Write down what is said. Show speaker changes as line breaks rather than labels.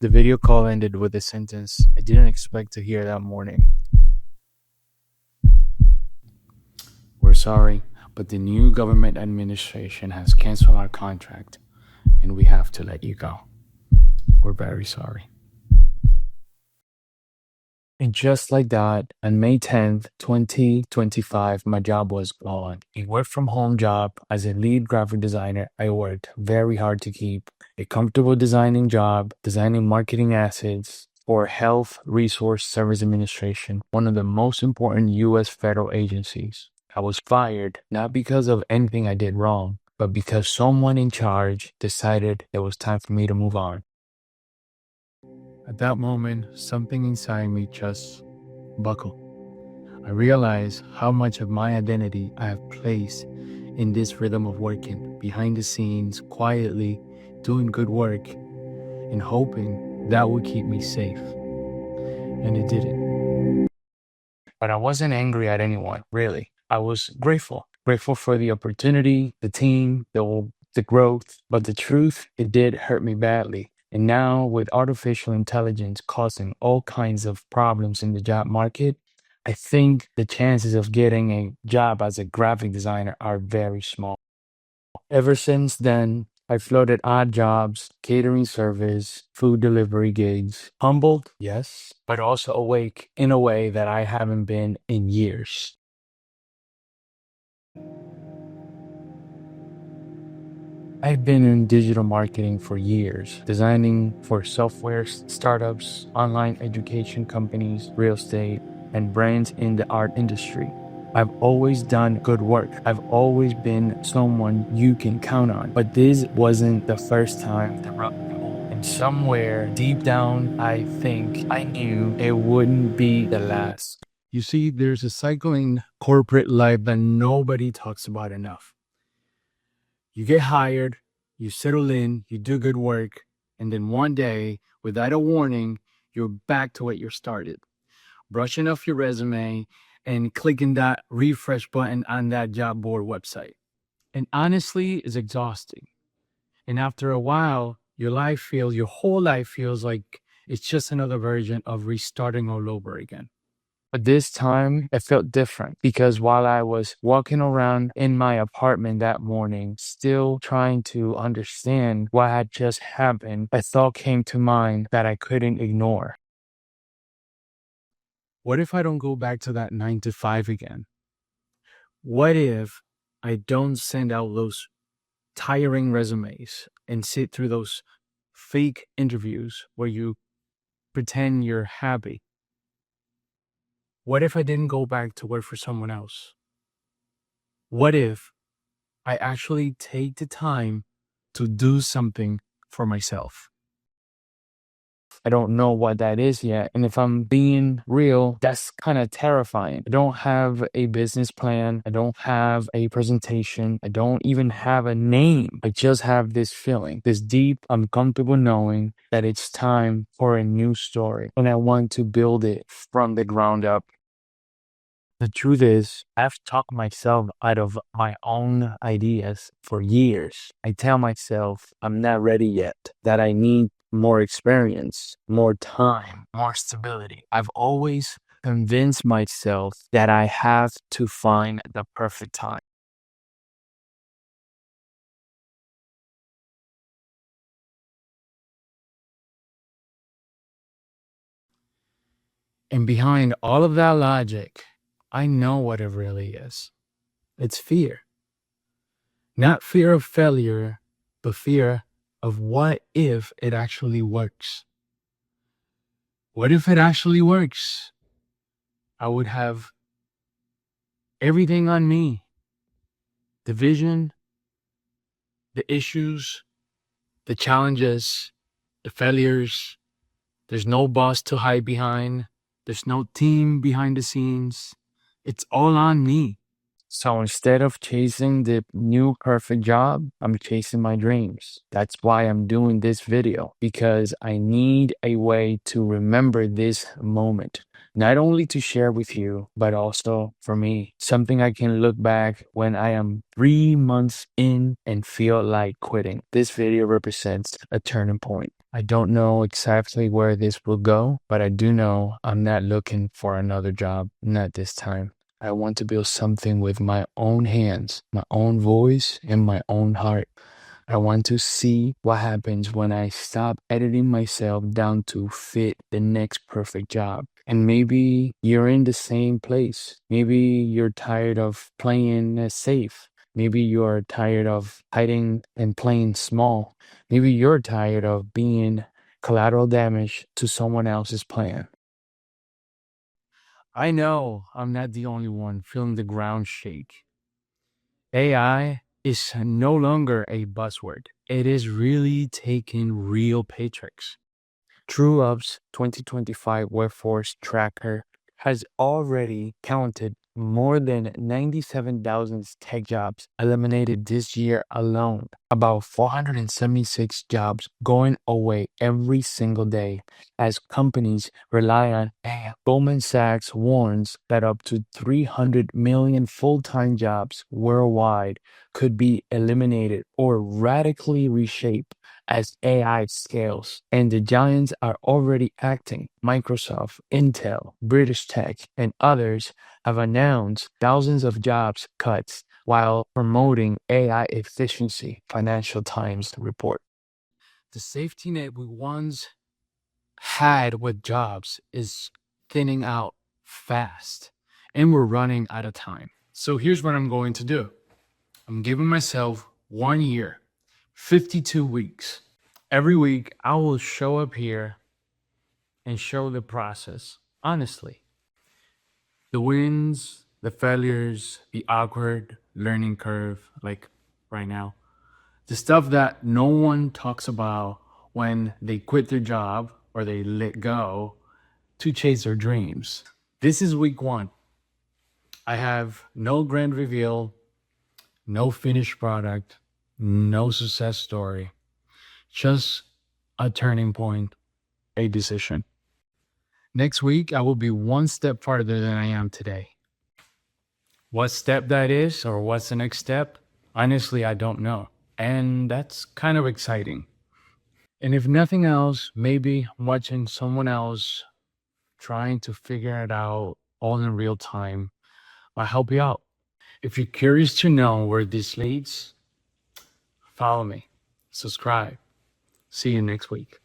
The video call ended with a sentence I didn't expect to hear that morning. We're sorry, but the new government administration has canceled our contract and we have to let you go. We're very sorry. And just like that, on May 10th, 2025, my job was gone. A work from home job as a lead graphic designer I worked very hard to keep. A comfortable designing job, designing marketing assets for Health Resource Service Administration, one of the most important US federal agencies. I was fired not because of anything I did wrong, but because someone in charge decided it was time for me to move on. At that moment, something inside me just buckled. I realized how much of my identity I have placed in this rhythm of working behind the scenes, quietly doing good work and hoping that would keep me safe. And it didn't. But I wasn't angry at anyone, really. I was grateful. Grateful for the opportunity, the team, the growth. But the truth, it did hurt me badly. And now, with artificial intelligence causing all kinds of problems in the job market, I think the chances of getting a job as a graphic designer are very small. Ever since then, I floated odd jobs, catering service, food delivery gigs. Humbled, yes, but also awake in a way that I haven't been in years. I've been in digital marketing for years, designing for software startups, online education companies, real estate, and brands in the art industry. I've always done good work. I've always been someone you can count on. But this wasn't the first time the rug got pulled. And somewhere deep down, I think I knew it wouldn't be the last. You see, there's a cycle in corporate life that nobody talks about enough. You get hired, you settle in, you do good work, and then one day, without a warning, you're back to where you started, brushing off your resume and clicking that refresh button on that job board website. And honestly, it's exhausting. And after a while, your whole life feels like it's just another version of restarting all over again. But this time it felt different because while I was walking around in my apartment that morning, still trying to understand what had just happened, a thought came to mind that I couldn't ignore. What if I don't go back to that 9 to 5 again? What if I don't send out those tiring resumes and sit through those fake interviews where you pretend you're happy? What if I didn't go back to work for someone else? What if I actually take the time to do something for myself? I don't know what that is yet. And if I'm being real, that's kind of terrifying. I don't have a business plan. I don't have a presentation. I don't even have a name. I just have this feeling, this deep, uncomfortable knowing that it's time for a new story. And I want to build it from the ground up. The truth is, I've talked myself out of my own ideas for years. I tell myself I'm not ready yet, that I need more experience, more time, more stability. I've always convinced myself that I have to find the perfect time. And behind all of that logic, I know what it really is. It's fear. Not fear of failure, but fear of what if it actually works? What if it actually works? I would have everything on me: the vision, the issues, the challenges, the failures. There's no boss to hide behind, there's no team behind the scenes. It's all on me. So instead of chasing the new perfect job, I'm chasing my dreams. That's why I'm doing this video, because I need a way to remember this moment. Not only to share with you, but also for me, something I can look back when I am 3 months in and feel like quitting. This video represents a turning point. I don't know exactly where this will go, but I do know I'm not looking for another job, not this time. I want to build something with my own hands, my own voice, and my own heart. I want to see what happens when I stop editing myself down to fit the next perfect job. And maybe you're in the same place. Maybe you're tired of playing safe. Maybe you're tired of hiding and playing small. Maybe you're tired of being collateral damage to someone else's plan. I know I'm not the only one feeling the ground shake. AI is no longer a buzzword. It is really taking real paychecks. TrueUp's 2025 workforce tracker has already counted more than 97,000 tech jobs eliminated this year alone, about 476 jobs going away every single day as companies rely on AI. Goldman Sachs warns that up to 300 million full-time jobs worldwide could be eliminated or radically reshaped as AI scales, and the giants are already acting. Microsoft, Intel, British Tech, and others have announced thousands of jobs cuts while promoting AI efficiency, Financial Times report. The safety net we once had with jobs is thinning out fast, and we're running out of time. So here's what I'm going to do. I'm giving myself 1 year, 52 weeks. Every week, I will show up here and show the process honestly. The wins, the failures, the awkward learning curve, like right now. The stuff that no one talks about when they quit their job or they let go to chase their dreams. This is week 1. I have no grand reveal, no finished product, no success story, just a turning point, a decision. Next week, I will be one step farther than I am today. What step that is, or what's the next step, honestly, I don't know. And that's kind of exciting. And if nothing else, maybe watching someone else trying to figure it out all in real time might help you out. If you're curious to know where this leads, follow me, subscribe. See you next week.